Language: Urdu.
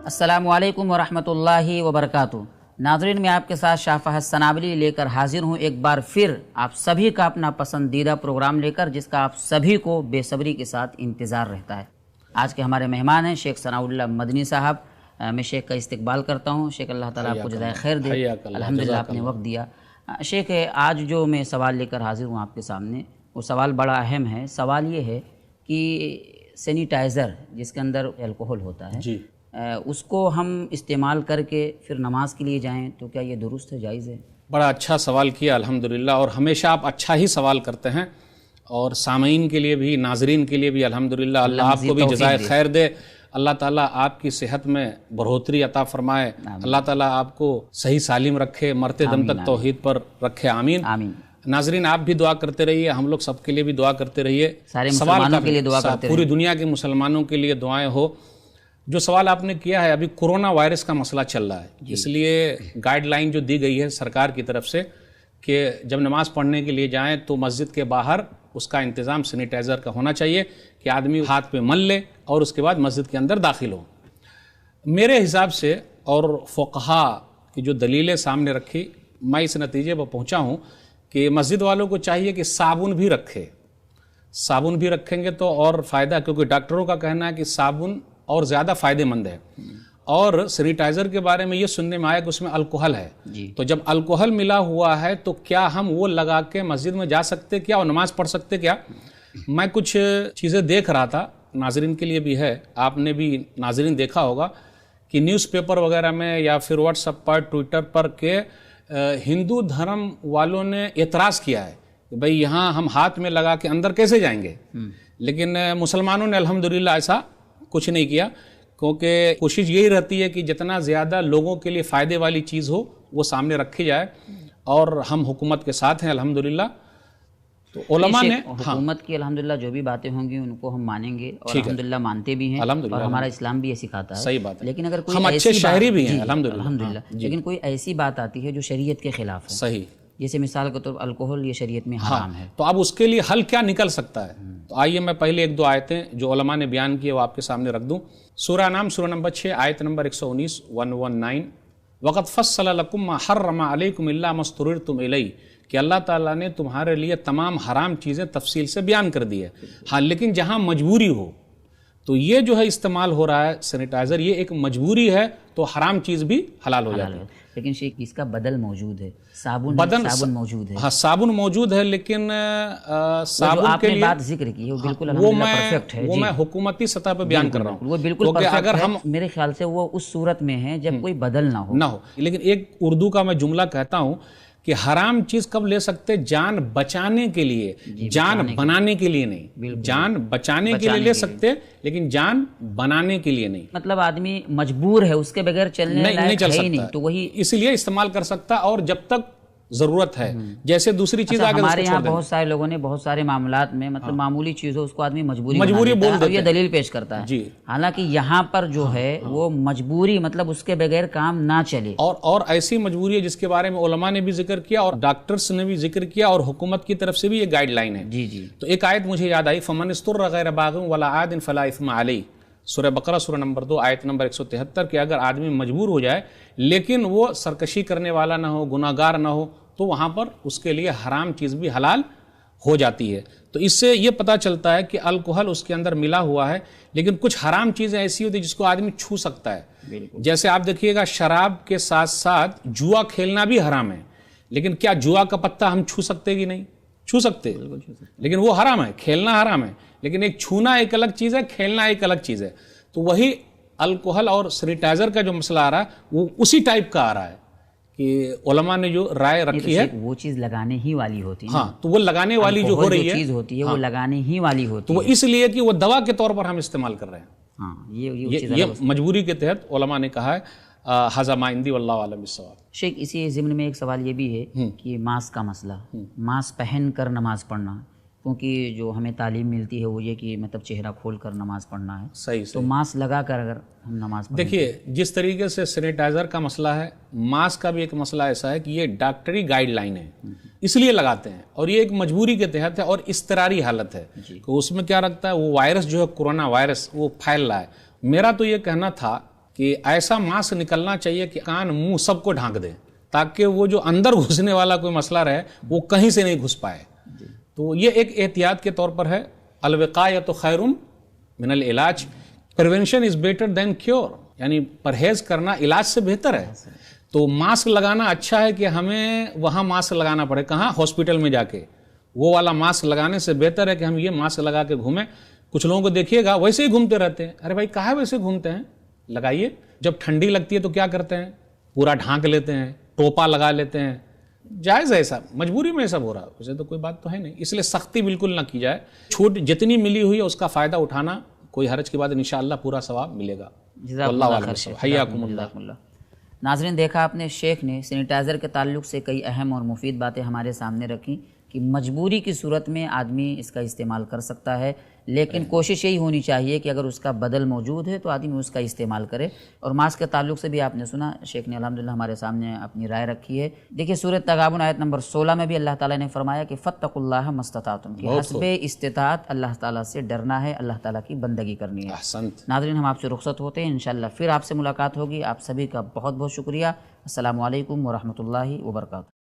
السلام علیکم ورحمۃ اللہ وبرکاتہ۔ ناظرین، میں آپ کے ساتھ شاہ فہد ثنابلی لے کر حاضر ہوں ایک بار پھر آپ سبھی کا اپنا پسندیدہ پروگرام لے کر، جس کا آپ سبھی کو بے صبری کے ساتھ انتظار رہتا ہے۔ آج کے ہمارے مہمان ہیں شیخ ثناء اللہ مدنی صاحب۔ میں شیخ کا استقبال کرتا ہوں۔ شیخ اللہ تعالیٰ آپ کو جزائے خیر دے، الحمدللہ آپ نے وقت دیا۔ شیخ آج جو میں سوال لے کر حاضر ہوں آپ کے سامنے، وہ سوال بڑا اہم ہے۔ سوال یہ ہے کہ سینیٹائزر جس کے اندر الکوہل ہوتا ہے، اس کو ہم استعمال کر کے پھر نماز کے لیے جائیں تو کیا یہ درست ہے، جائز ہے؟ بڑا اچھا سوال کیا الحمدللہ، اور ہمیشہ آپ اچھا ہی سوال کرتے ہیں، اور سامعین کے لیے بھی، ناظرین کے لیے بھی الحمدللہ اللہ آپ کو بھی جزائے خیر دے۔ اللہ تعالیٰ آپ کی صحت میں بڑھوتری عطا فرمائے، اللہ تعالیٰ آپ کو صحیح سالم رکھے، مرتے دم تک توحید پر رکھے، آمین آمین۔ ناظرین آپ بھی دعا کرتے رہیے، ہم لوگ سب کے لیے بھی دعا کرتے رہیے، سارے مسلمانوں کے لیے دعا کرتے رہیے، پوری دنیا کے مسلمانوں کے لیے دعائیں ہو۔ جو سوال آپ نے کیا ہے، ابھی کورونا وائرس کا مسئلہ چل رہا ہے، اس لیے گائیڈ لائن جو دی گئی ہے سرکار کی طرف سے کہ جب نماز پڑھنے کے لیے جائیں تو مسجد کے باہر اس کا انتظام سینیٹائزر کا ہونا چاہیے کہ آدمی ہاتھ پہ مل لے اور اس کے بعد مسجد کے اندر داخل ہو۔ میرے حساب سے اور فقہا کی جو دلیلیں سامنے رکھی، میں اس نتیجے پر پہنچا ہوں کہ مسجد والوں کو چاہیے کہ صابن بھی رکھے، صابن بھی رکھیں گے تو اور فائدہ، کیونکہ ڈاکٹروں کا کہنا ہے کہ صابن اور زیادہ فائدہ مند ہے، اور سینیٹائزر کے بارے میں یہ سننے میں آیا کہ اس میں الکوہل ہے، تو جب الکوہل ملا ہوا ہے تو کیا ہم وہ لگا کے مسجد میں جا سکتے کیا اور نماز پڑھ سکتے کیا؟ میں کچھ چیزیں دیکھ رہا تھا، ناظرین کے لیے بھی ہے، آپ نے بھی ناظرین دیکھا ہوگا کہ نیوز پیپر وغیرہ میں یا پھر واٹس ایپ پر، ٹویٹر پر، کہ ہندو دھرم والوں نے اعتراض کیا ہے کہ بھئی یہاں ہم ہاتھ میں لگا کے اندر کیسے جائیں گے، لیکن مسلمانوں نے الحمدللہ ایسا کچھ نہیں کیا، کیونکہ کوشش یہی رہتی ہے کہ جتنا زیادہ لوگوں کے لیے فائدے والی چیز ہو وہ سامنے رکھی جائے، اور ہم حکومت کے ساتھ ہیں الحمدللہ۔ تو علماء نے حکومت کی الحمدللہ جو بھی باتیں ہوں گی ان کو ہم مانیں گے، اور الحمدللہ مانتے بھی ہیں، اور ہمارا اسلام بھی یہ سکھاتا ہے، صحیح بات ہے، لیکن اگر کوئی ہم اچھے شہری بھی ہیں الحمدللہ، لیکن کوئی ایسی بات آتی ہے جو شریعت کے خلاف ہے، صحیح، جیسے مثال کے طور پر الکوہل، یہ شریعت میں حرام ہے، تو اب اس کے لیے حل کیا نکل سکتا ہے؟ تو آئیے میں پہلے ایک دو آیتیں جو علماء نے بیان کی وہ آپ کے سامنے رکھ دوں۔ سورہ نام سورہ نمبر 6 آیت نمبر 119 119، وَقَدْ فَصَّلَ لَكُمْ مَا حَرَّمَ عَلَيْكُمْ إِلَّا مَا اضْطُرِرْتُمْ إِلَيْهِ، کہ اللہ تعالیٰ نے تمہارے لیے تمام حرام چیزیں تفصیل سے بیان کر دی ہے، ہاں لیکن جہاں مجبوری ہو تو یہ جو ہے استعمال ہو رہا ہے سینیٹائزر، یہ ایک مجبوری ہے تو حرام چیز بھی حلال ہو جاتی ہے۔ لیکن شیخ اس کا بدل موجود ہے، صابن موجود ہے، ہاں صابن موجود ہے، لیکن صابن کے لیے بات ذکر کی وہ بالکل پرفیکٹ ہے، وہ میں حکومتی سطح پہ بیان کر رہا ہوں، وہ بالکل اگر ہم میرے خیال سے وہ اس صورت میں ہے جب کوئی بدل نہ ہو۔ لیکن ایک اردو کا میں جملہ کہتا ہوں کہ حرام چیز کب لے سکتے؟ جان بچانے کے لیے، جان بنانے کے لیے نہیں، جان بچانے کے لیے لے سکتے لیکن جان بنانے کے لیے نہیں، مطلب آدمی مجبور ہے، اس کے بغیر چلنے نہیں چل ہے ہی نہیں، سکتا، تو وہی اسی لیے استعمال کر سکتا، اور جب تک ضرورت ہے، جیسے دوسری چیز آگے ہمارے یہاں بہت سارے لوگوں نے بہت سارے معاملات میں مطلب معمولی چیز ہو اس کو آدمی مجبوری بول دیتا ہے، یہ دلیل پیش کرتا ہے، حالانکہ یہاں پر جو ہے وہ مجبوری مطلب اس کے بغیر کام نہ چلے، اور ایسی مجبوری ہے جس کے بارے میں علماء نے بھی ذکر کیا اور ڈاکٹرز نے بھی ذکر کیا، اور حکومت کی طرف سے بھی یہ گائیڈ لائن ہے۔ تو ایک آیت مجھے یاد آئی، فَمَنِ اسْتُرَّ غَيْرَ بَاغٍ وَلَا عَادٍ فَلَا إِثْمَ عَلَيْهِ، سورہ بقرہ سورہ نمبر 2 آیت نمبر 173، کہ اگر آدمی مجبور ہو جائے لیکن وہ سرکشی کرنے والا نہ ہو، گناہ گار نہ ہو، تو وہاں پر اس کے لیے حرام چیز بھی حلال ہو جاتی ہے۔ تو اس سے یہ پتہ چلتا ہے کہ الکوہل اس کے اندر ملا ہوا ہے، لیکن کچھ حرام چیزیں ایسی ہوتی ہیں جس کو آدمی چھو سکتا ہے، جیسے آپ دیکھیے گا شراب کے ساتھ ساتھ جوا کھیلنا بھی حرام ہے، لیکن کیا جوا کا پتہ ہم چھو سکتے کہ نہیں؟ چھو سکتے، لیکن وہ حرام ہے، کھیلنا حرام ہے، لیکن ایک چھونا ایک الگ چیز ہے، کھیلنا ایک الگ چیز ہے۔ تو وہی الکوہل اور سینیٹائزر کا جو مسئلہ آ رہا ہے وہ اسی ٹائپ کا آ رہا ہے کہ علماء نے جو رائے رکھی ہے وہ چیز لگانے ہی والی ہوتی ہے، ہاں تو وہ لگانے والی جو ہو رہی ہے چیز ہوتی ہے وہ لگانے ہی والی ہوتی ہے، تو وہ اس لیے کہ وہ دوا کے طور پر ہم استعمال کر رہے ہیں، ہاں یہ مجبوری کے تحت علماء نے کہا ہے۔ ھذا ما عندی واللہ اعلم بالصواب۔ شیخ اسی ضمن میں ایک سوال یہ بھی ہے کہ ماسک کا مسئلہ، ماسک پہن کر نماز پڑھنا، کیونکہ جو ہمیں تعلیم ملتی ہے وہ یہ کہ مطلب چہرہ کھول کر نماز پڑھنا ہے، صحیح تو ماسک لگا کر اگر ہم نماز پڑھیں، دیکھیے جس طریقے سے سینیٹائزر کا مسئلہ ہے، ماسک کا بھی ایک مسئلہ ایسا ہے کہ یہ ڈاکٹری گائیڈ لائن ہے، اس لیے لگاتے ہیں، اور یہ ایک مجبوری کے تحت ہے اور اضطراری حالت ہے کہ اس میں کیا رکھتا ہے وہ وائرس جو ہے کورونا وائرس وہ پھیل رہا ہے۔ میرا تو یہ کہنا تھا کہ ایسا ماسک نکلنا چاہیے کہ کان منہ سب کو ڈھانک دے، تاکہ وہ جو اندر گھسنے والا کوئی مسئلہ رہے وہ کہیں سے نہیں گھس پائے. تو یہ ایک احتیاط کے طور پر ہے. الوقایۃ خیر من العلاج، prevention is better than cure, یعنی پرہیز کرنا علاج سے بہتر ہے. تو ماسک لگانا اچھا ہے کہ ہمیں وہاں ماسک لگانا پڑے، کہاں؟ ہاسپٹل میں جا کے. وہ والا ماسک لگانے سے بہتر ہے کہ ہم یہ ماسک لگا کے گھومیں. کچھ لوگوں کو دیکھیے گا ویسے ہی گھومتے رہتے ہیں. ارے بھائی کہاں ویسے گھومتے ہیں؟ لگائیے. جب ٹھنڈی لگتی ہے تو کیا کرتے ہیں؟ پورا ڈھانک لیتے ہیں، ٹوپا لگا لیتے ہیں. جائز ہے ایسا، مجبوری میں سب ہو رہا ہے، اسے تو کوئی بات تو ہے نہیں. اس لیے سختی بالکل نہ کی جائے. چھوٹ جتنی ملی ہوئی ہے اس کا فائدہ اٹھانا، کوئی حرج کی بات، انشاءاللہ پورا ثواب ملے گا. اللہ علیہ حیاکم اللہ. ناظرین، دیکھا آپ نے، شیخ نے سینیٹائزر کے تعلق سے کئی اہم اور مفید باتیں ہمارے سامنے رکھیں کہ مجبوری کی صورت میں آدمی اس کا استعمال کر سکتا ہے، لیکن کوشش یہی ہونی چاہیے کہ اگر اس کا بدل موجود ہے تو آدمی اس کا استعمال کرے. اور ماسک کے تعلق سے بھی آپ نے سنا، شیخ نے الحمدللہ ہمارے سامنے اپنی رائے رکھی ہے. دیکھیے سورۃ تغابن آیت نمبر 16 میں بھی اللہ تعالیٰ نے فرمایا کہ فاتقوا اللہ ما استطعتم، کہ حسب استطاعت اللہ تعالیٰ سے ڈرنا ہے، اللہ تعالیٰ کی بندگی کرنی ہے. احسنت. ناظرین، ہم آپ سے رخصت ہوتے ہیں، انشاءاللہ پھر آپ سے ملاقات ہوگی. آپ سبھی کا بہت بہت شکریہ. السلام علیکم ورحمۃ اللہ وبرکاتہ.